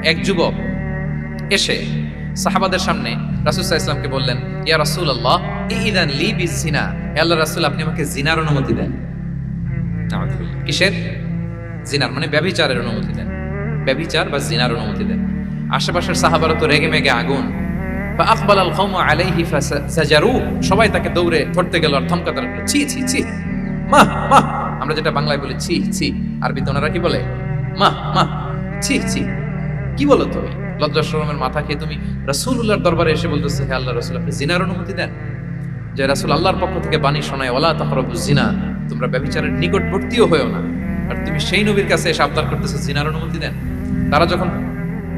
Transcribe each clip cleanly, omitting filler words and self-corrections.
এক যুবক এসে সাহাবাদের সামনে রাসূল সাল্লাল্লাহু আলাইহি ওয়াসাল্লামকে বললেন, ইয়া রাসূলুল্লাহ ইযান লি বিজিনা, হে আল্লাহর রাসূল আপনি আমাকে জিনার অনুমতি দেন। নাউযুবিল্লাহ। কিসের? জিনার মানে ব্যভিচারের অনুমতি দেন, ব্যভিচার বা জিনার অনুমতি দেন। আশেপাশের সাহাবারা তো রেগে মেগে আগুন। ফাআকবালাল কওমু আলাইহি ফাসাজারু, সবাই তাকে দৌড়ে ধরতে গেল আর ধমকাতে লাগলো, ছি ছি ছি, মা মা, আমরা যেটা বাংলায় বলি ছি ছি, আরবিতে ওনারা কি বলে? মা মা, ছি ছি, কি বলো তুমি? লজ্জা শরমের মাথা খেয়ে তুমি রাসূলুল্লাহর দরবারে এসে বলতেছে, হে আল্লাহর রাসূল আপনি জিনার অনুমতি দেন। যে রাসূল আল্লাহর পক্ষ থেকে বাণী শোনায়, ওয়ালা তাকরাবুজ জিনা, তোমরা ব্যভিচারের নিকটবর্তীও হয়ো না, আর তুমি সেই নবীর কাছে এসে আবদার করতেছো জিনার অনুমতি দেন। তারা যখন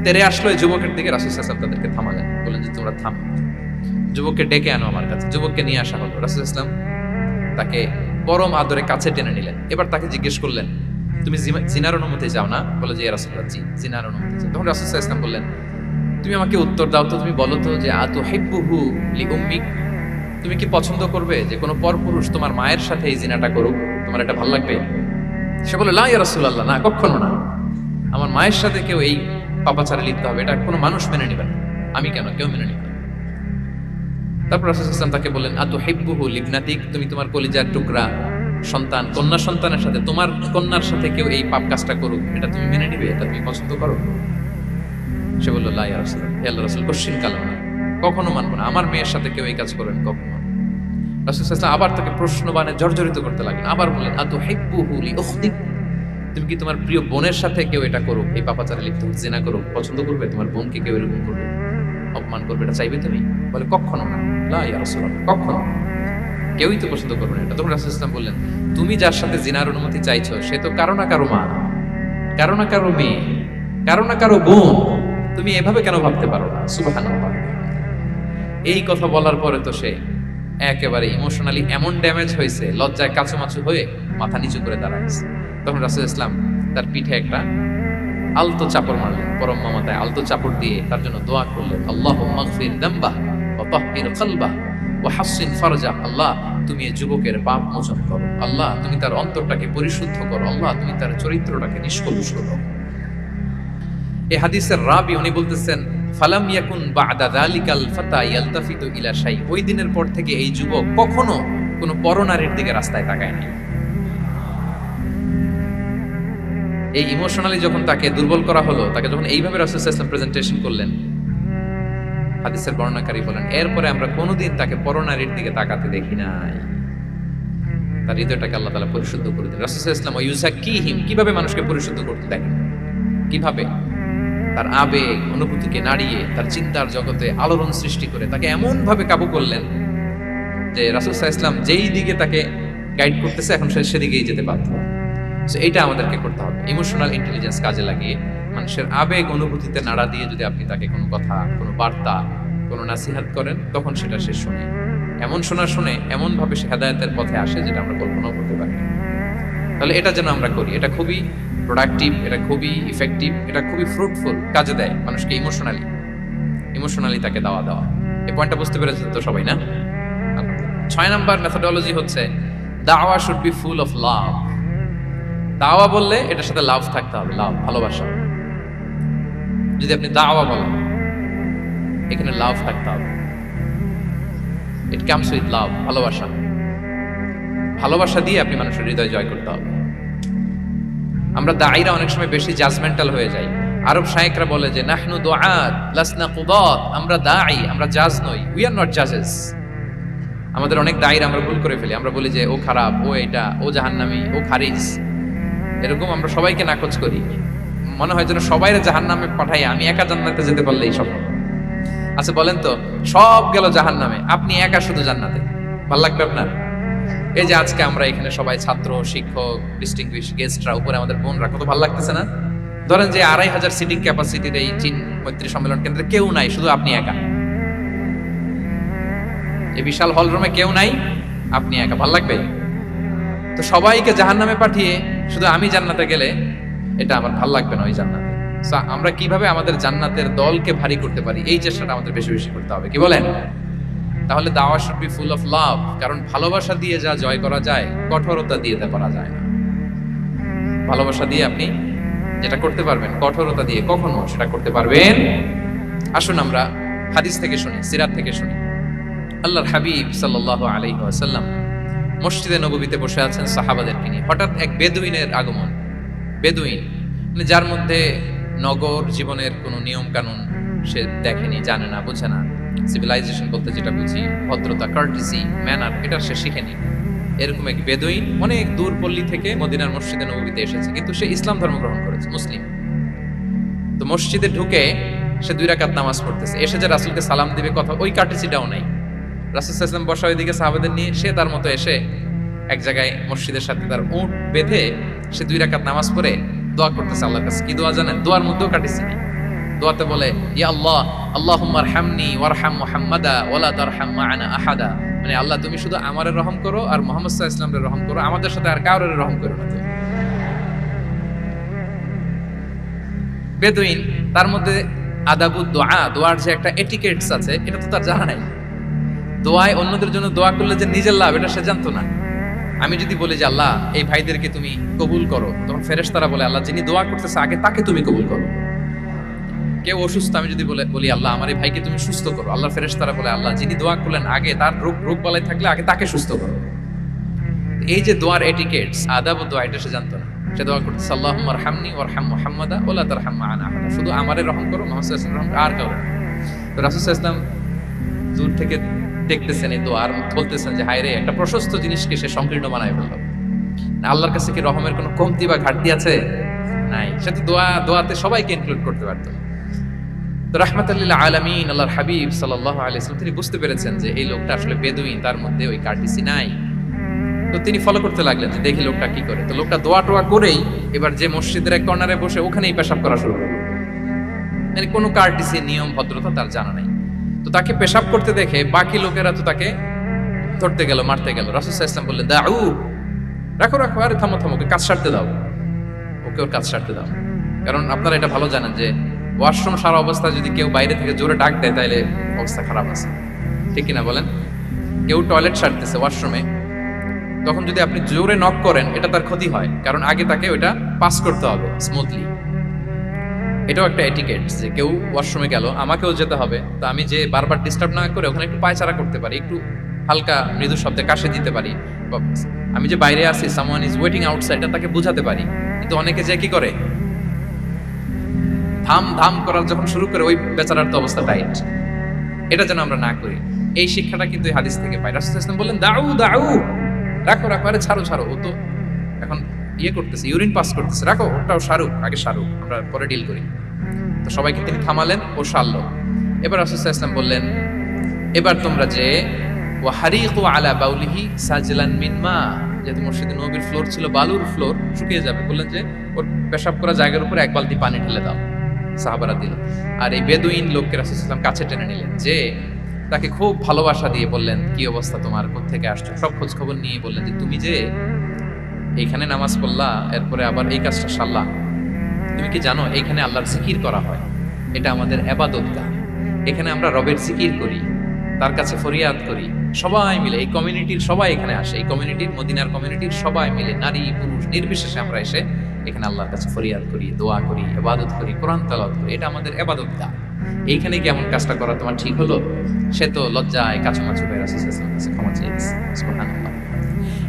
তেরে আসলো এই যুবকের দিকে, রাসূল সাল্লাল্লাহু আলাইহি ওয়াসাল্লাম তাদেরকে থামালেন, বললেন যে তোমরা থামো, যুবককে ডেকে আনো আমার কাছে। যুবককে নিয়ে আসা হলো, রাসূল সাল্লাল্লাহু আলাইহি ওয়াসাল্লাম তাকে পরম আদরে কাছে টেনে নিলেন। এবার তাকে জিজ্ঞেস করলেন, তুমি জিনার অনুমতি চাও না? বলে যে ইয়া রাসূলুল্লাহ জি, জিনার অনুমতি চাই। তখন রাসূল সাল্লাল্লাহু আলাইহি ওয়াসাল্লাম বললেন, তুমি আমাকে উত্তর দাও তো, তুমি বলো তো যে আতুহিব্বুহু লিউম্মিক, তুমি কি পছন্দ করবে যে কোনো পরপুরুষ তোমার মায়ের সাথে এই জিনাটা করুক? তোমার এটা ভালো লাগবে? সে বলে, লা ইয়া রাসূলুল্লাহ, না, কখনো না, আমার মায়ের সাথে কেউ এই পাপাচারে লিপ্ত হবে এটা কোনো মানুষ মেনে নেবে না, আমি কেন, কেউ মেনে নেবে না। তারপর রাসূল সাল্লাল্লাহু আলাইহি ওয়াসাল্লাম তাকে বললেন, আতুহিব্বুহু লিবনাতিক, তুমি তোমার কলিজার টুকরা সন্তান, কন্যা সন্তানের সাথে, তোমার কন্যার সাথে কেউ এই পাপ কাজটা করুক, এটা তুমি মেনে নিবে, এটা তুমি পছন্দ করো? সে বলল, লা ইয়া রাসূলুল্লাহ, হে আল্লাহর রাসূল কোশ্চিন কালাম না, কখনো মানবো না, আমার মেয়ের সাথে কেউ এই কাজ করবেন কখনো। রাসূল সাল্লাল্লাহু আলাইহি ওয়াসাল্লাম আবার তাকে প্রশ্নবাণে জর্জরিত করতে লাগলেন, আবার বললেন, আতুহিব্বুহু লিউখতিক, তুমি কি তোমার প্রিয় বোনের সাথে কেউ এটা করুক, এই পাপাচারে লিপ্ত হোক, জিনা করুক, পছন্দ করবে? তোমার বোনকে কেউ এরকম করবে, অপমান করবে, এটা চাইবে তুমি? বলে, কখনো না, লা ইয়া রাসূলুল্লাহ, কখনো, কেউই তো পছন্দ করবে না এটা। তখন রাসূল সাল্লাল্লাহু আলাইহি ওয়াসাল্লাম বললেন, তুমি যার সাথে জিনার অনুমতি চাইছো সে তো কারো না কারো মা, কারো না কারো মেয়ে, কারো না কারো বোন, তুমি এভাবে কেন ভাবতে পারো না? সুবহানাল্লাহ। এই কথা বলার পরে তো সে একেবারে ইমোশনালি এমন ড্যামেজ হয়েছে, লজ্জায় কাচুমাচু হয়ে মাথা নিচু করে দাঁড়াইছে। তখন রাসূল ইসলাম তার পিঠে একটা আলতো চাপড় মারলেন, পরম মমতায় আলতো চাপড় দিয়ে তার জন্য দোয়া করলেন, আল্লাহুম্মা গফির যামবাহ ওয়া তাহহির কলবাহ ওয়া হাসসিন ফারজাহ, আল্লাহ তুমি এই যুবকের পাপ মোচন করো, আল্লাহ তুমি তার অন্তরটাকে পরিশুদ্ধ করো, আল্লাহ তুমি তার চরিত্রটাকে নিষ্কলুষ করো। এই হাদিসের রাবি উনি বলতেছেন, ফালাম ইয়াকুন বা'দা যালিকাল ফাতা ইয়ালতাফিতু ইলা শাই, ওই দিনের পর থেকে এই যুবক কখনো কোনো পরনারীর দিকে রাস্তায় তাকায় নাই। এই ইমোশনালি যখন তাকে দুর্বল করা হলো, তাকে যখন এইভাবে রাসূল সাল্লাল্লাহু আলাইহি ওয়াসাল্লাম প্রেজেন্টেশন করলেন, হাদিসের বর্ণনাকারী বলেন, এরপরে আমরা কোনোদিন তাকে পরনারীর দিকে তাকাতে দেখি নাই। তার হৃদয়টাকে আল্লাহ তাআলা পরিশুদ্ধ করে দিলেন। রাসূল সাল্লাল্লাহু আলাইহি ওয়াসাল্লাম ইউযাক্কিহিম, কিভাবে মানুষকে পরিশুদ্ধ করতে দেখেন, কিভাবে তার আবেগ অনুভূতিকে নাড়িয়ে তার চিন্তার জগতে আলোড়ন সৃষ্টি করে তাকে এমন ভাবে কাবু করলেন যে রাসূল সাল্লাল্লাহু আলাইহি ওয়াসাল্লাম যেই দিকে তাকে গাইড করতেছে এখন সে সেদিকেই যেতে বাধ্য। সো এইটা আমাদেরকে করতে হবে, ইমোশনাল ইন্টেলিজেন্স কাজে লাগিয়ে মানুষের আবেগ অনুভূতিতে নাড়া দিয়ে যদি আপনি তাকে কোনো কথা, কোনো বার্তা, কোনো নাসিহাত করেন, তখন সেটা সে শুনে, এমন শুনে এমন ভাবে সে হেদায়েতের পথে আসে যেটা আমরা কল্পনাও করতে পারি না। তাহলে এটা যেন আমরা করি, এটা খুবই প্রোডাক্টিভ, এটা খুবই ইফেক্টিভ, এটা খুবই ফ্রুটফুল, কাজে দেয় মানুষকে ইমোশনালি তাকে দেওয়া। এই পয়েন্টটা বুঝতে পেরেছেন তো সবাই না? 6 নাম্বার মেথোডোলজি হচ্ছে দাওয়া should be full of love. দাওয়া বললে এটার সাথে লাভ থাকতে হবে, লাভ, ভালোবাসা। যদি আপনি দাওয়া বলেন এখানে লাভ থাকতে হবে, ইট কামস উইথ লাভ, ভালোবাসা দিয়ে আপনি মানুষের হৃদয় জয় করতে হবে। আমরা দায়ীরা অনেক সময় বেশি জাজমেন্টাল হয়ে যাই। আরব শায়েখরা বলে যে নাহনু দুআত লাসনা কুদাত, আমরা দায়ী, আমরা জাজ নই, উই আর নট জাজেস। আমাদের অনেক দায়ীরা আমরা ভুল করে ফেলি, আমরা বলি যে ও খারাপ, ও এটা, ও জাহান্নামী, ও খারিজ, এরকম আমরা সবাইকে নাকচ করি। মনে হয় যেন সবাইরে জাহান্নামে পাঠাই, আমি একা জান্নাতে যেতে পারলেই সফল। আচ্ছা বলেন তো, সব গেল জাহান্নামে, আপনি একা শুধু জান্নাতে, ভালো লাগবে আপনার? এই যে আজকে আমরা এখানে সবাই ছাত্র, শিক্ষক, ডিস্টিংগুইশ গেস্টরা, উপরে আমাদের বোনরা, কত ভালো লাগতেছে না? ধরেন যে 2500 সিটিং ক্যাপাসিটির এই চীন মৈত্রী সম্মেলন কেন্দ্রে কেউ নাই, শুধু আপনি একা। এই বিশাল হল রুমে কেউ নাই, আপনি একা, ভালো লাগবে? তো সবাইকে জাহান্নামে পাঠিয়ে শুধু আমি জান্নাতে গেলে এটা আমার ভালো লাগবে না ওই জান্নাতে। আমরা কিভাবে আমাদের জান্নাতের দলকে ভারী করতে পারি, এই চেষ্টাটা আমাদের বেশি বেশি করতে হবে, কি বলেন? তাহলে দাওয়া should be full of love, কারণ ভালোবাসা দিয়ে যা জয় করা যায় কঠোরতা দিয়ে তা করা যায় না। ভালোবাসা দিয়ে আপনি যেটা করতে পারবেন কঠোরতা দিয়ে কখনো সেটা করতে পারবেন। আসুন আমরা হাদিস থেকে শুনি, সিরাত থেকে শুনি। আল্লাহর হাবিব সাল্লাল্লাহু আলাইহি ওয়াসাল্লাম মসজিদে নববীতে বসে আছেন সাহাবাদেরকে নিয়ে। হঠাৎ এক বেদুইনের আগমন। বেদুইন মানে যার মধ্যে নগর জীবনের কোনো নিয়ম কানুন সে দেখেনি, জানে না, বোঝে না। সিভিলাইজেশন বলতে যেটা বুঝি, ভদ্রতা, কার্টিসি, ম্যানার, এটা সে শিখেনি। এরকম এক বেদুইন অনেক দূর পল্লী থেকে মদিনার মসজিদে নববীতে এসেছে, কিন্তু সে ইসলাম ধর্ম গ্রহণ করেছে, মুসলিম। তো মসজিদে ঢুকে সে 2 রাকাত নামাজ পড়তেছে। এসে যে রাসূলকে সালাম দিবে কথা, ওই কার্টিসিটাও নাই। রাসূল সাল্লাল্লাহু আলাইহি ওয়াসাল্লাম বসা ওইদিকে সাহাবাদের নিয়ে, সে তার মতো এসে এক জায়গায় মসজিদের সাথে তার উট বেঁধে সে 2 রাকাত নামাজ পড়ে দোয়া করতেছে আল্লাহর কাছে। কি দোয়া জানেন? দোয়ার মধ্যেও কাটিসি নেই। দোয়াতে বলে, ইয়া আল্লাহ আল্লাহুম্মা আরহামনি ওয়ারহাম মুহাম্মাদা ওয়ালা তারহাম মা'ানা আহাদা। মানে আল্লাহ তুমি শুধু আমারে রহম করো আর মুহাম্মদ সাল্লাল্লাহু আলাইহি ওয়াসাল্লামের রহম করো, আমাদের সাথে আর কাউরে রহম করো না তুমি। বেদুইন তার মধ্যে আদাবুদ দোয়া, দোয়ার যে একটা এটিকেটস আছে এটা তো তার জানা নাই। দোয়ায় অন্যদের জন্য দোয়া করলে যে নিজের লাভ এটা সে জানতো না। আমি যদি বলি যে আল্লাহ এই ভাইদেরকে তুমি কবুল করো, তখন ফেরেশতারা বলে আল্লাহ যিনি দোয়া করতেছে আগে তাকে তুমি কবুল করো। কেউ অসুস্থ, আমি যদি বলি আল্লাহ আমার এই ভাইকে তুমি সুস্থ করো, আল্লাহ ফেরেশতারা বলে আল্লাহ যিনি দোয়া করলেন আগে তার রোগ বালাই থাকলে আগে তাকে সুস্থ করো। এই যে দোয়ার এটিকেটস, আদাব ও দোয়া, এটা সে জানতো না। সে দোয়া করতেছে আল্লাহুম্মা আরহামনি ওয়ারহাম মুহাম্মাদা ওয়ালা তারহাম মা'ানা আহাদা, শুধু আমারে রহম করো, মুহাম্মদ সাল্লাল্লাহু আলাইহি ওয়াসাল্লাম রহম আর কাউরে না। তো রাসূল সাল্লাল্লাহু আলাইহি ওয়াসাল্লাম দূর থেকে দেখতেছেন এই দোয়া আর বলতেছেন যে হায় রে, একটা প্রশস্ত জিনিসকে সে সংকীর্ণ বানায় ফেললো। না, আল্লাহর কাছে কি রহমের কোনো কমতি বা ঘাটতি আছে? নাই। সে তো দোয়াতে সবাইকে ইনক্লুড করতে পারতো। তো রাহমাতাল লিল আলামিন আল্লাহর হাবিব সাল্লাল্লাহু আলাইহি ওয়াসাল্লাম তিনি বুঝতে পেরেছেন যে এই লোকটা আসলে বেদুইন, তার মধ্যে ওই কার্টিসি নাই। তো তিনি ফলো করতে লাগলেন যে দেখি লোকটা কি করে। তো লোকটা দোয়া টোয়া করেই এবার যে মসজিদের এক কর্নারে বসে ওখানেই পেশাব করা শুরু করলো। মানে কোনো কার্টিসি, নিয়ম, ভদ্রতা তার জানা নাই। তো তাকে পেশাব করতে দেখে বাকি লোকেরা তো তাকে ধরতে গেল, মারতে গেল। রাসূল সাল্লাল্লাহু আলাইহি ওয়াসাল্লাম বললেন দাউ, রাখো রাখো, আরে থামো থামো, ওকে কাজ সারতে দাও, ওকে ওর কাজ সারতে দাও। কারণ আপনারা এটা ভালো জানেন যে ওয়াশরুম সারা অবস্থায় যদি কেউ বাইরে থেকে জোরে ডাক দেয় তাহলে অবস্থা খারাপ আছে, ঠিক কিনা বলেন? কেউ টয়লেট সারতেছে ওয়াশরুমে, তখন যদি আপনি জোরে নক করেন এটা তার ক্ষতি হয়, কারণ আগে তাকে ওইটা পাস করতে হবে স্মুথলি। এটাও একটা এটিকেট যে কেউ ওয়াশরুমে গেল, আমাকেও যেতে হবে, তো আমি যে বারবার ডিস্টার্ব না করে ওখানে একটু পায়চারা করতে পারি, একটু হালকা মৃদু শব্দে কাশে দিতে পারি, আমি যে বাইরে আছি, সামওয়ান ইজ ওয়েটিং আউটসাইড, তাকে বোঝাতে পারি। কিন্তু অনেকে যে কি করে, ধাম ধাম করার যখন শুরু করে ওই বেচারার তো অবস্থা টাইট। এটা যেন আমরা না করি, এই শিক্ষাটা কিন্তু এই হাদিস থেকে পাই। রাসূল সাল্লাল্লাহু আলাইহি ওয়াসাল্লাম বললেন দাউ দাউ, রাখো রাখো, আরে ছাড়ো ছাড়ো, ও তো এখন করতেছে, ইউরিন পাস করতেছে, রাখো, ওটাও সারুক, আগে সারুক, আমরা পরে ডিল করি। তো সবাইকে তিনি থামালেন, ও সারলো। এবার রাসূল সাল্লাল্লাহু আলাইহি ওয়াসাল্লাম বললেন এবার তোমরা যে ওয়া হারিকু আলা বাউলিহি সাজলান মিন মা, যেহেতু মসজিদে নববীর ফ্লোর ছিল বালুর ফ্লোর, শুকিয়ে যাবে, বললেন যে ওর পেশাব করা জায়গার উপর 1 বালতি পানি ঢেলে দাও। সাহাবারা দিল। আর এই বেদুইন লোককে রাসূল সাল্লাল্লাহু আলাইহি ওয়াসাল্লাম কাছে টেনে নিলেন, যে তাকে খুব ভালোবাসা দিয়ে বললেন কি অবস্থা তোমার, কোত্থেকে আসছো, সব খোঁজ খবর নিয়ে বললেন যে তুমি যে এইখানে নামাজ পড়লা, এরপরে আবার এই কাজটা সারলা, তুমি কি জানো এইখানে আল্লাহর জিকির করা হয়, এটা আমাদের ইবাদতগাহ, এখানে আমরা রবের জিকির করি, তার কাছে ফরিয়াদ করি, সবাই মিলে এই কমিউনিটির সবাই এখানে আসে, এই কমিউনিটির, মদিনার কমিউনিটির সবাই মিলে, নারী পুরুষ নির্বিশেষে আমরা এসে এখানে আল্লাহর কাছে ফরিয়াদ করি, দোয়া করি, ইবাদত করি, কোরআন তেলাওয়াত করি, এটা আমাদের ইবাদতগাহ। এইখানে কি এমন কাজটা করা তোমার ঠিক হলো? সে তো লজ্জায় কাছামাছি হয়ে রাসূল সাল্লাল্লাহু আলাইহি ওয়াসাল্লামের কাছে ক্ষমা চেয়েছে। সুবহানাল্লাহ।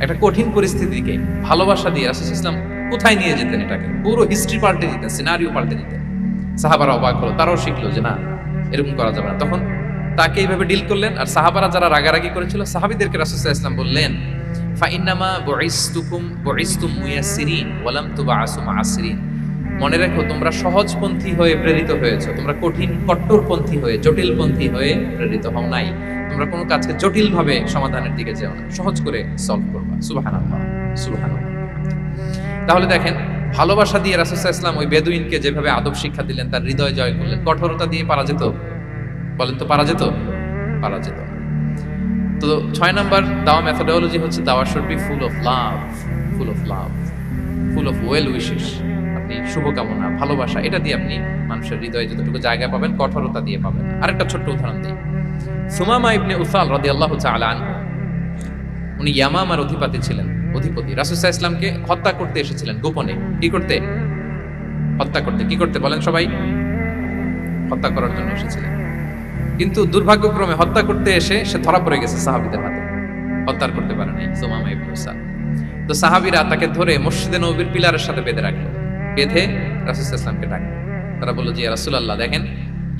একটা কঠিন পরিস্থিতিকে ভালোবাসা দিয়ে রাসূল সাল্লাল্লাহু আলাইহি ওয়াসাল্লাম কোথায় নিয়ে যেতেন, এটাকে পুরো হিস্ট্রি পাল্টে দিতেন, সিনারিও পাল্টে দিতেন। সাহাবারা অবাক হলো, তারাও শিখলো যে না, এরকম করা যাবে না। তখন তাকে এইভাবে ডিল করলেন। আর সাহাবারা যারা রাগারাগি করেছিল, সাহাবীদেরকে রাসূল সাল্লাল্লাহু আলাইহি ওয়াসাল্লাম বললেন ফাইন্নামা বুইসতুম মুয়াসসিরিন ওয়া লাম তুবআসু মুআসসিরিন, মনে রেখো তোমরা সহজপন্থী হয়ে প্রেরিত হয়েছো, তোমরা কঠিন কট্টরপন্থী হয়ে, জটিলপন্থী হয়ে প্রেরিত হও নাই। তোমরা কোনো কাজকে জটিল ভাবে সমাধানের দিকে যেও না, সহজ করে সলভ করবা। সুবহানাল্লাহ, সুবহানাল্লাহ। তাহলে দেখেন, ভালোবাসা দিয়ে রাসূল সাল্লাল্লাহু আলাইহি ওয়াসাল্লাম ওই বেদুইনকে যেভাবে আদব শিক্ষা দিলেন, তার হৃদয় জয় করলেন, কঠোরতা দিয়ে পারা যেত? বলেন তো পারা যেত? পারা যেত। তো 6 নাম্বার দাওয়া মেথোডোলজি হচ্ছে দাওয়া should be full of love, full of love, full of well wishes. আপনি শুভকামনা, ভালোবাসা, এটা দিয়ে আপনি মানুষের হৃদয়ে যতটুকু জায়গা পাবেন, কঠোরতা দিয়ে পাবেন। আরেকটা ছোট্ট উদাহরণ দিই। সুমামা ইবনে উসাল রাদিয়াল্লাহু তাআলা আনহু, উনি ইয়ামামার অধিপতি ছিলেন, অধিপতি। রাসূল সাল্লাল্লাহু আলাইহি ওয়াসাল্লামকে হত্যা করতে এসেছিলেন গোপনে। কি করতে? হত্যা করতে। কি করতে বলেন সবাই? হত্যা করার জন্য এসেছিলেন। কিন্তু দুর্ভাগ্যক্রমে হত্যা করতে এসে সে ধরা পড়ে গেছে সাহাবীদের হাতে, হত্যা করতে পারে নাই সুমামা ইবনে উসাল। তো সাহাবীরা তাকে ধরে মসজিদে নববীর পিলারের সাথে বেঁধে রাখলো, বেঁধে রাসূল সাল্লাল্লাহু আলাইহি ওয়াসাল্লামকে ডাকলো। তারা বলল যে ইয়া রাসূলুল্লাহ, দেখেন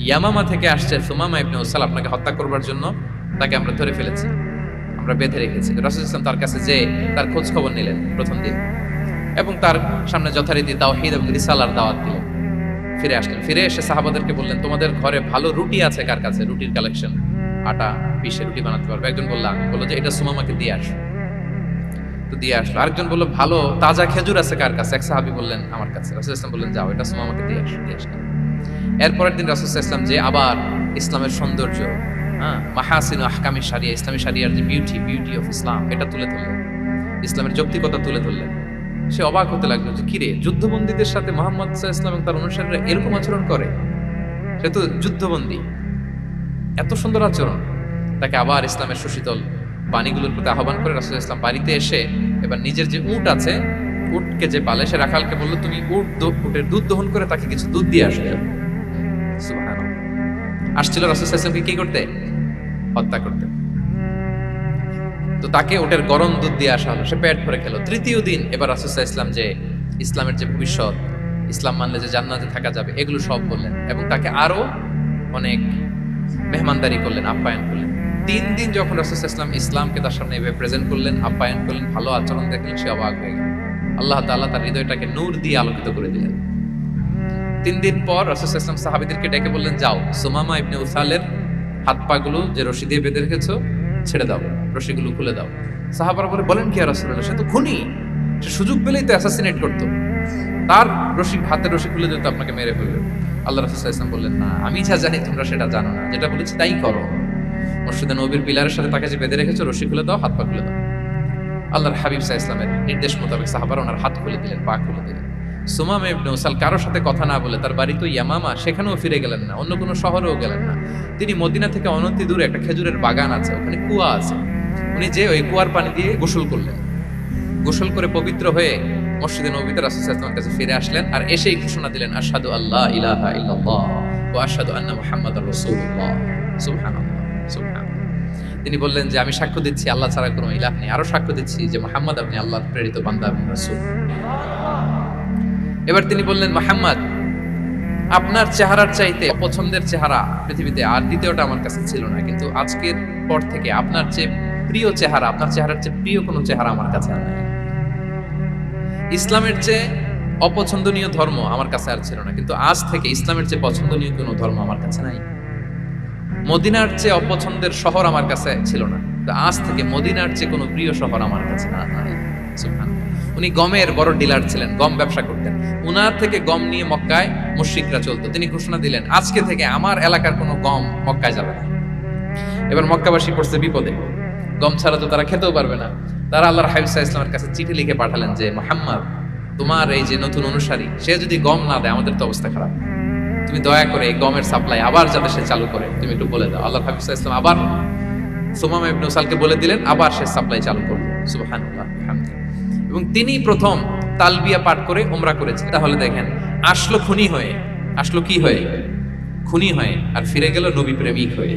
ইয়ামামা থেকে আসছে সুমামা ইবনে উসাল আপনাকে হত্যা করবার জন্য, তাকে আমরা ধরে ফেলেছি, আমরা বেঁধে রেখেছি। রাসূল সাল্লাল্লাহু আলাইহি ওয়াসাল্লাম তার কাছে যে তার খোঁজ খবর নিলেন প্রথম দিন, এবং তার সামনে যথারীতি তাওহীদ এবং রিসালার দাওয়াত দিলেন। ফিরে আসলেন, ফিরে এসে সাহাবাদেরকে বললেন তোমাদের ঘরে ভালো রুটি আছে কার কাছে, রুটির কালেকশন, আটা পিষে রুটি বানাতে পারবে। একজন বলল আমি, বললো যে এটা সুমামাকে দিয়ে আসো, তো দিয়ে আসলো। আরেকজন বললো ভালো তাজা খেজুর আছে কার কাছে, এক সাহাবী বললেন আমার কাছে। রাসূল সাল্লাল্লাহু আলাইহি ওয়াসাল্লাম বললেন যাও এটা সুমামাকে দিয়ে আসো, দিয়ে আসলেন। এরপরের দিন রাসূল সাল্লাল্লাহু আলাইহি ওয়াসাল্লাম যে আবার ইসলামের সৌন্দর্য, মাহাসিন আহকামি শারিয়া, ইসলামী শারিয়ার যে বিউটি অফ ইসলাম, এটা তুলে ধরলেন, ইসলামের যৌক্তিকতা তুলে ধরলেন। সে অবাক হতে লাগলো যে কিরে, যুদ্ধবন্দীদের সাথে মুহাম্মদ সাল্লাল্লাহু আলাইহি ওয়াসাল্লাম এবং তার অনুসারীরা এরকম আচরণ করে, সে তো যুদ্ধবন্দী, এত সুন্দর আচরণ। তাকে আবার ইসলামের সুশীতল পানিগুলোর প্রতি আহ্বান করে রাসূল সাল্লাল্লাহু আলাইহি ওয়াসাল্লাম বাড়িতে এসে এবার নিজের যে উট আছে, উটকে যে পালে, সে রাখালকে বললো তুমি উটের দুধ দহন করে তাকে কিছু দুধ দিয়ে আসবে। সুবহানাল্লাহ। আসছিল রাসূল সাল্লাল্লাহু আলাইহি ওয়াসাল্লামকে কি করতে? হত্যা করতে। তো তাকে ওটের গরম দুধ দিয়ে আসা হলো, সে পেট ভরে খেলো। তৃতীয় দিন এবার রাসূল সাল্লাল্লাহু আলাইহি ওয়াসাল্লাম যে ইসলামের যে ভবিষ্যৎ, ইসলাম মানলে যে জান্নাতে থাকা যাবে, এগুলো সব বললেন এবং তাকে আরো অনেক মেহমানদারি করলেন, আপ্যায়ন করলেন। 3 দিন যখন রাসূল সাল্লাল্লাহু আলাইহি ওয়াসাল্লাম ইসলামকে তার সামনে এভাবে প্রেজেন্ট করলেন, আপ্যায়ন করলেন, ভালো আচরণ দেখলেন, সে অবাক হয়ে গেল। আল্লাহ তাআলা তার হৃদয়টাকে নূর দিয়ে আলোকিত করে দিলেন। 3 দিন পর রাসূল সাল্লাল্লাহু আলাইহি ওয়াসাল্লাম সাহাবীদেরকে ডেকে বললেন যাও সুমামা ইবনে উসালের হাত পাগুলো যে রশি দিয়ে বেঁধে রেখেছো ছেড়ে দাও, রশিগুলো খুলে দাও। সাহাবারা বলেন কি ইয়া রাসূলুল্লাহ, সে তো খুনি, সে সুযোগ পেলেই তো অ্যাসাসিনেট করতো, তার হাতের রশি খুলে দিতে আপনাকে মেরে ফেলবে। আল্লাহ রাসূল সাল্লাল্লাহু আলাইহি ওয়াসাল্লাম বললেন না, আমি যা জানি তোমরা সেটা জানো না, যেটা বলেছি তাই করো। মসজিদে নববীর পিলারের সাথে তাকে যে বেঁধে রেখেছো, রশি খুলে দাও, হাত পা খুলে দাও। আল্লাহর হাবিব সাল্লাল্লাহু আলাইহি ওয়াসাল্লামের নির্দেশ মোতাবেক সাহাবারা ওনার হাত খুলে দিলেন, পা খুলে দিলেন। সুমামা ইবনে উসাল কারোর সাথে কথা না বলে, তার বাড়ি তো ইয়ামামা, সেখানেও ফিরে গেলেন না, অন্য কোনো শহরেও গেলেন না। তিনি মদিনা থেকে অনতি দূরে একটা খেজুরের বাগান আছে, ওখানে কুয়া আছে, উনি যে ওই কুয়ার পানি দিয়ে গোসল করলেন। গোসল করে পবিত্র হয়ে মসজিদে নববীতে রাসূল সাল্লাল্লাহু আলাইহি ওয়াসাল্লামের কাছে ফিরে আসলেন, আর এসেই ঘোষণা দিলেন আশহাদু আল্লা ইলাহা ইল্লাল্লাহ ওয়া আশহাদু আন্না মুহাম্মাদার রাসূলুল্লাহ। সুবহানাল্লাহ, সুবহানাল্লাহ। তিনি বললেন যে আমি সাক্ষ্য দিচ্ছি আল্লাহ ছাড়া কোনো ইলাহ নেই, আরো সাক্ষ্য দিচ্ছি যে মুহাম্মদ আপনি আল্লাহর প্রেরিত বান্দা এবং রাসূল। এবার তিনি বললেন মুহাম্মদ, আপনার চেহারার চাইতে পছন্দের চেহারা পৃথিবীতে আর দ্বিতীয়টা আমার কাছে ছিল না, কিন্তু আজকের পর থেকে আপনার চেয়ে প্রিয় চেহারা, আপনার চেহারার চেয়ে প্রিয় কোনো চেহারা আমার কাছে আর নাই। ইসলামের চেয়ে অপছন্দনীয় ধর্ম আমার কাছে আর ছিল না, কিন্তু আজ থেকে ইসলামের চেয়ে পছন্দনীয় কোনো ধর্ম আমার কাছে নাই। মদিনার চেয়ে অপছন্দের শহর আমার কাছে ছিল না, আজ থেকে মদিনার চেয়ে কোনো প্রিয় শহর আমার কাছে নাই। সুবহানাল্লাহ। উনি গমের বড় ডিলার ছিলেন, গম ব্যবসা করতেন। উনার থেকে গম নিয়ে মক্কায় মুশরিকরা চলতো। তিনি ঘোষণা দিলেন আজকে থেকে আমার এলাকার কোনো গম মক্কায় যাবে না। এবার মক্কাবাসী পড়ছে বিপদে, গম ছাড়া তো তারা খেতেও পারবে না। তারা আল্লাহর হাবিব সাল্লাল্লাহু আলাইহি ওয়াসাল্লামের কাছে চিঠি লিখে পাঠালেন যে মুহাম্মদ, তোমার এই যে নতুন অনুসারী, সে যদি গম না দেয় আমাদের তো অবস্থা খারাপ, তুমি দয়া করে এই গমের সাপ্লাই আবার যাতে সে চালু করে তুমি একটু বলে দাও। আল্লাহর হাবিব সাল্লাল্লাহু আলাইহি ওয়াসাল্লাম আবার সুমামা ইবনে উসালকে বলে দিলেন, আবার সে সাপ্লাই চালু করলো। সুবহানাল্লাহ, বিহামদিহি। এবং তিনি প্রথম তালবিয়া পাঠ করে উমরা করেছেন। তাহলে দেখেন, আসলো খুনি হয়ে, আসলো কি হয়ে? খুনি হয়ে, আর ফিরে গেল নবী প্রেমিক হয়ে।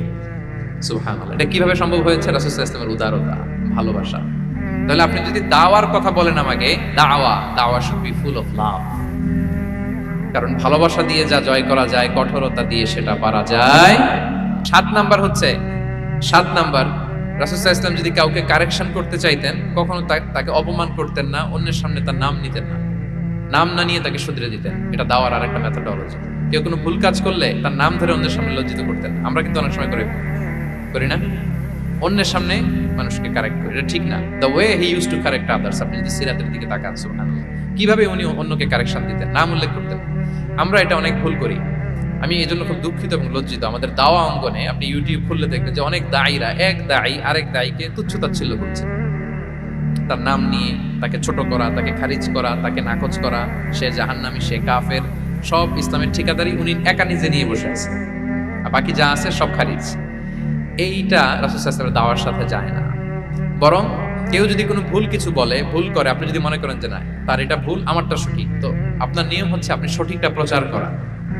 সুবহানাল্লাহ। এটা কিভাবে সম্ভব হয়েছে? রাসূল সাল্লাল্লাহু আলাইহি ওয়াসাল্লামের উদারতা, ভালোবাসা। তাহলে আপনি যদি দাওয়ার কথা বলেন আমাকে, দাওয়া should be full of love. কারণ ভালোবাসা দিয়ে যা জয় করা যায়, কঠোরতা দিয়ে সেটা পারা যায়। 7 নাম্বার হচ্ছে, 7 নাম্বার, রাসূল সাল্লাল্লাহু আলাইহি ওয়াসাল্লাম যদি কাউকে কারেকশন করতে চাইতেন, কখনো তাকে অপমান করতেন না, অন্যের সামনে তার নাম নিতেন না, নাম না নিয়ে তাকে শুধরে দিতেন। এটা দাওয়ার আরেকটা মেথডোলজি। কেউ কোনো ভুল কাজ করলে তার নাম ধরে অন্যের সামনে লজ্জিত করতেন না। আমরা কিন্তু অনেক সময় করি না, অন্যের সামনে মানুষকে কারেক্ট করি, এটা ঠিক না। The way he use to correct others, আপনি যদি সিরাতের দিকে তাকান, সুবহানাল্লাহ, কিভাবে উনি অন্যকে কারেকশন দিতেন, নাম উল্লেখ করতেন। আমরা এটা অনেক ভুল করি। আমি এই জন্য খুব দুঃখিত এবং লজ্জিত। আমাদের দাওয়া অঙ্গনে আপনি ইউটিউব খুললে দেখবেন যে অনেক দায়ীরা, এক দায়ী আরেক দায়ীকে তুচ্ছ-তাচ্ছিল্য করছে, তার নাম নিয়ে তাকে ছোট করা, তাকে খারিজ করা, তাকে নাকচ করা, সে জাহান্নামী, সে কাফের, সব ইসলামের ঠিকাদারি উনি একা নিজে নিয়ে বসে আছে, আর বাকি যা আছে সব খারিজ। এইটা রাসূল সাল্লাল্লাহু আলাইহি ওয়াসাল্লামের দাওয়ার সাথে যায় না। বরং কেউ যদি কোনো ভুল কিছু বলে, ভুল করে, আপনি যদি মনে করেন যে না তার এটা ভুল, আমারটা সঠিক, তো আপনার নিয়ম হচ্ছে আপনি সঠিকটা প্রচার করা।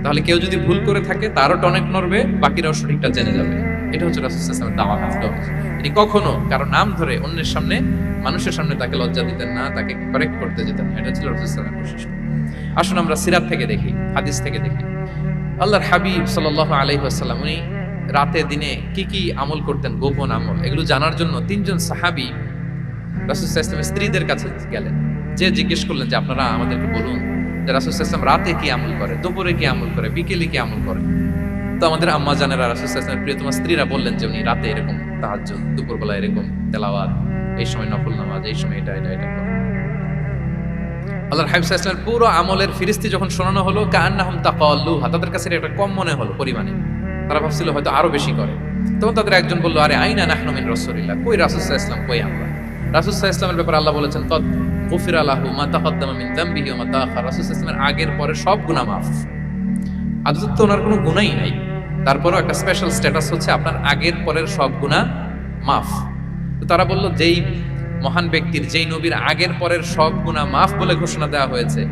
তাহলে কেউ যদি ভুল করে থাকে তারও টনেক নড়বে, বাকিরাও সঠিকটা জেনে যাবে। এটা হচ্ছে রাসূল সাল্লাল্লাহু আলাইহি ওয়াসাল্লামের দাওয়াত। তিনি কখনো কারো নাম ধরে অন্যের সামনে, মানুষের সামনে তাকে লজ্জা দিতেন না, তাকে কারেক্ট করতে যেতেন না। এটা ছিল রাসূল সাল্লাল্লাহু আলাইহি ওয়াসাল্লামের বৈশিষ্ট্য। আসুন আমরা সিরাত থেকে দেখি, হাদিস থেকে দেখি। আল্লাহর হাবিব সাল্লাল্লাহু আলাইহি ওয়াসাল্লাম উনি রাতে দিনে কি কি আমল করতেন, গোপন আমল, এগুলো জানার জন্য তিনজন সাহাবী রাসূল সাল্লাল্লাহু আলাইহি ওয়াসাল্লামের স্ত্রীদের কাছে গেলেন। যে জিজ্ঞেস করলেন যে আপনারা আমাদেরকে বলুন যে রাসূল সাল্লাল্লাহু আলাইহি ওয়াসাল্লাম রাতে কি আমল করে, দুপুরে কি আমল করে, বিকেলে কি আমল করে। তো আমাদের আম্মা জানেরা রাসূল সাল্লাল্লাহু আলাইহি ওয়াসাল্লামের প্রিয়তমা স্ত্রীরা বললেন যে উনি রাতে এরকম তাহাজ্জুদ, দুপুরবেলা এরকম তেলাওয়াত, এই সময় নফল নামাজ, এই সময় এটা এটা এটা করে। আল্লাহর হাবিব সাল্লাল্লাহু আলাইহি ওয়াসাল্লামের পুরো আমলের ফিরিস্তি যখন শোনানো হলো, কাআন্নাহুম তাকাল্লুহা, তাদের কাছে এটা কম মনে হলো পরিমাণে। তারা ভাবছিল হয়তো আরো বেশি করে। তখন তাদের একজন বলল, আরে আইনা নাহনু মিন রাসূলিল্লাহ, কই রাসূল সাল্লাল্লাহু আলাইহি ওয়াসাল্লাম, কই আমরা। রাসূল সাল্লাল্লাহু আলাইহি ওয়াসাল্লামের ব্যাপারে আল্লাহ বলেছেন, কদ গুফিরা লাহু মা তাকাদ্দামা মিন যামবিহি ওয়া মা তাআখার। রাসূল সাল্লাল্লাহু আলাইহি ওয়াসাল্লামের আগের পরে সব গুনাহ মাফ। আদতে তো ওনার কোনো গুনাহই নাই, তারপরেও একটা স্পেশাল স্ট্যাটাস হচ্ছে আপনার আগের পরের সব গুনাহ মাফ। তো তারা বলল, যেই মহান ব্যক্তির, যেই নবীর আগের পরের সব গুনাহ মাফ বলে ঘোষণা দেওয়া হয়েছে,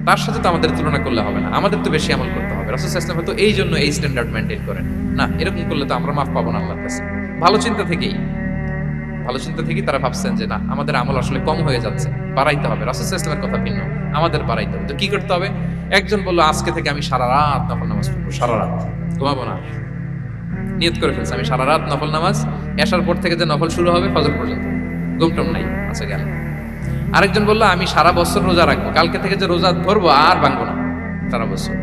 তার সাথে তো আমাদের তুলনা করলে হবে না, আমাদের তো বেশি আমল করতে হবে। রাসূল সাল্লাল্লাহু আলাইহি ওয়াসাল্লাম হয়তো এই জন্য এই স্ট্যান্ডার্ড মেইনটেইন করেন না, এরকম করলে তো আমরা মাফ পাবো না আল্লাহর কাছে। ভালো চিন্তা থেকেই তারা ভাবছেন যে না, আমাদের আমল আসলে কম হয়ে যাচ্ছে, বাড়াইতে হবে। রাসূল সাল্লাল্লাহু আলাইহি ওয়াসাল্লামের কথা ভিন্ন, আমাদের বাড়াইতে হবে। তো কি করতে হবে? একজন বলল, আজকে থেকে আমি সারা রাত নফল নামাজ পড়বো, সারা রাত ঘুমাবো না। নিয়ত করে ফেলছে, আমি সারা রাত নফল নামাজ, এশার পর থেকে যে নফল শুরু হবে ফজর পর্যন্ত, ঘুমটুম নাই। আচ্ছা গেল। আরেকজন বললো, আমি সারা বছর রোজা রাখবো, কালকে থেকে যে রোজা ধরবো আর ভাঙবো না, সারা বছর।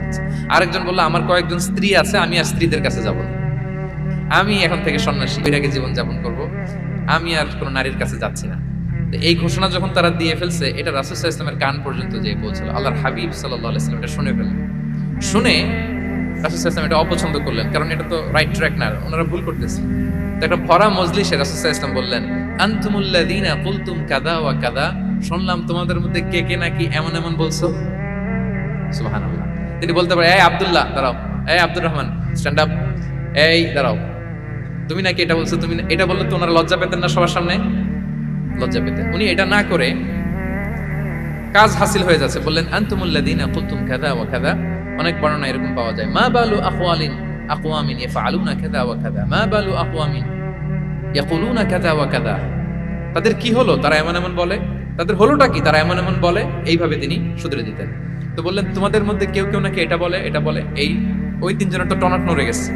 আরেকজন বললো, আমার কয়েকজন স্ত্রী আছে, আমি আর স্ত্রীদের কাছে যাব না, আমি এখন থেকে সন্ন্যাসী, বৈরাগী জীবন যাপন করব, আমি আর কোনো নারীর কাছে যাচ্ছি না। এই ঘোষণা যখন তারা দিয়ে ফেলছে, এটা রাসূল সাল্লাল্লাহু আলাইহি ওয়াসাল্লামের কান পর্যন্ত যেয়ে পৌঁছলো। আল্লাহর হাবিব সাল্লাল্লাহু আলাইহি ওয়াসাল্লাম এটা শুনে ফেললেন। শুনে রাসূল সাল্লাল্লাহু আলাইহি ওয়াসাল্লাম এটা অপছন্দ করলেন, কারণ এটা তো রাইট ট্র্যাক না, ওনারা ভুল করতেছে। তো একটা ভরা মজলিসে রাসূল সাল্লাল্লাহু আলাইহি ওয়াসাল্লাম বললেন, আনতুমুল্লাযীনা কুলতুম কাযা ওয়া কাযা, শুনলাম তোমাদের মধ্যে কে কে নাকি এমন এমন বলছো। সুবহানাল্লাহ। তিনি বলতে পারে, এই আব্দুল্লাহ দাঁড়াও, এই আব্দুর রহমান স্ট্যান্ড আপ, এই দাঁড়াও, তুমি নাকি এটা বলছো। তুমি এটা বললে তো ওনারা লজ্জা পেতেন না, সবার সামনে লজ্জা পেতেন। উনি এটা না করে কাজ হাসিল হয়ে যাচ্ছে, বললেন আনতুমুল্লাযীনা কুলতুম কাযা ওয়া কাযা। অনেক বর্ণনা এরকম পাওয়া যায়, মা বালু আকওয়ামিন ইয়াফআলুনা কাযা ওয়া কাযা, মা বালু আকওয়ামিন ইয়াকুলুনা কাযা ওয়া কাযা। তাদের কি হলো, তারা এমন এমন বলে, তাদের হলোটা কি, তারা এমন এমন বলে। এইভাবে তিনি শুধরে দিতেন। তো বললেন, তোমাদের মধ্যে কেউ কেউ নাকি এটা বলে, এটা বলে। ওই তিনজনের তো টনক নড়ে গেছে,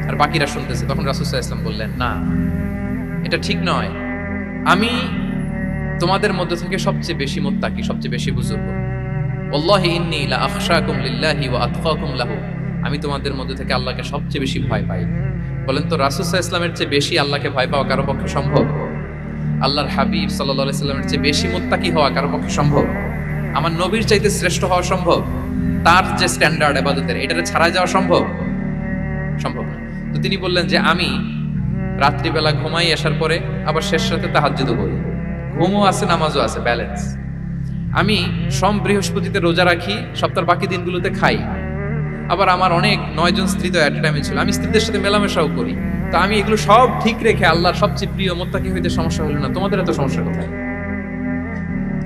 আর বাকিরা শুনতেছে। তখন রাসূল সাল্লাল্লাহু আলাইহি ওয়াসাল্লাম বললেন, না, এটা ঠিক নয়। আমি তোমাদের মধ্যে থেকে সবচেয়ে বেশি মুত্তাকি, সবচেয়ে বেশি বুজুর্গ। ওয়াল্লাহি ইন্নী লা আখশাকুম লিল্লাহি ওয়া আতকাকুম লাহু, আমি তোমাদের মধ্যে থেকে আল্লাহকে সবচেয়ে বেশি ভয় পাই। বলেন তো, রাসূল সাল্লাল্লাহু আলাইহি ওয়াসাল্লামের চেয়ে বেশি আল্লাহকে ভয় পাওয়া কারো পক্ষে সম্ভব? আল্লাহর হাবিব সাল্লাল্লাহু আলাইহি ওয়াসাল্লামের চেয়ে বেশি মুত্তাকি হওয়া কারো পক্ষে সম্ভব? আমার নবীর চাইতে শ্রেষ্ঠ হওয়া সম্ভব? তার যে স্ট্যান্ডার্ড ইবাদতের, এটারে ছাড়াই যাওয়া সম্ভব? সম্ভব না। তো তিনি বললেন যে আমি রাত্রিবেলা ঘুমাই, আসার পরে আবার শেষ রাতে তাহাজ্জুদও করি, ঘুমও আছে, নামাজও আছে, ব্যালেন্স। আমি সোম বৃহস্পতিতে রোজা রাখি, সপ্তাহের বাকি দিনগুলোতে খাই। আবার আমার অনেক 9 জন স্ত্রী তো এট এ টাইমে ছিল, আমি স্ত্রীদের সাথে মেলামেশাও করি। তো আমি এগুলো সব ঠিক রেখে আল্লাহর সবচেয়ে প্রিয় মুত্তাকি হইতে সমস্যা হলো না। তোমাদের এত সমস্যা কোথায়?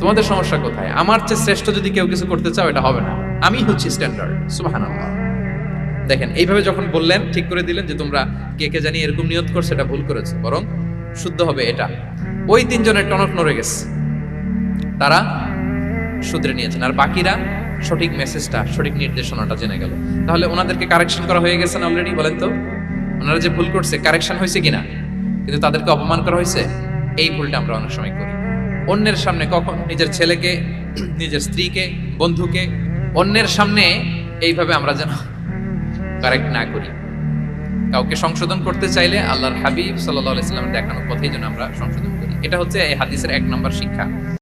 তোমাদের সমস্যা কোথায়? আমার চেয়ে শ্রেষ্ঠ যদি কেউ কিছু করতে চাও, এটা হবে না, আমি হচ্ছি স্ট্যান্ডার্ড। সুবহানাল্লাহ। দেখেন, এইভাবে যখন বললেন, ঠিক করে দিলেন যে তোমরা কে কে জানি এরকম নিয়ত করছে, এটা ভুল করেছে, বরং শুদ্ধ হবে এটা। ওই তিনজনের টনক নড়ে গেছে, তারা শুধরে নিয়েছেন, আর বাকিরা সঠিক মেসেজটা, সঠিক নির্দেশনাটা জেনে গেল। তাহলে ওনাদেরকে কারেকশন করা হয়ে গেছে না অলরেডি? বলেন তো, ওনারা যে ভুল করছে কারেকশন হয়েছে কিনা? কিন্তু তাদেরকে অপমান করা হয়েছে। এই ভুলটা আমরা অনেক সময় করি। অন্যের সামনে, কখন নিজের ছেলেকে, নিজের স্ত্রীকে, বন্ধুকে অন্যের সামনে এইভাবে আমরা যেন কারেক্ট না করি। কাউকে সংশোধন করতে চাইলে আল্লাহর হাবিব সাল্লাল্লাহু আলাইহি ওয়াসাল্লামের দেখানো পথেই যেন আমরা সংশোধন করি। এটা হচ্ছে এই হাদিসের 1 নম্বর শিক্ষা।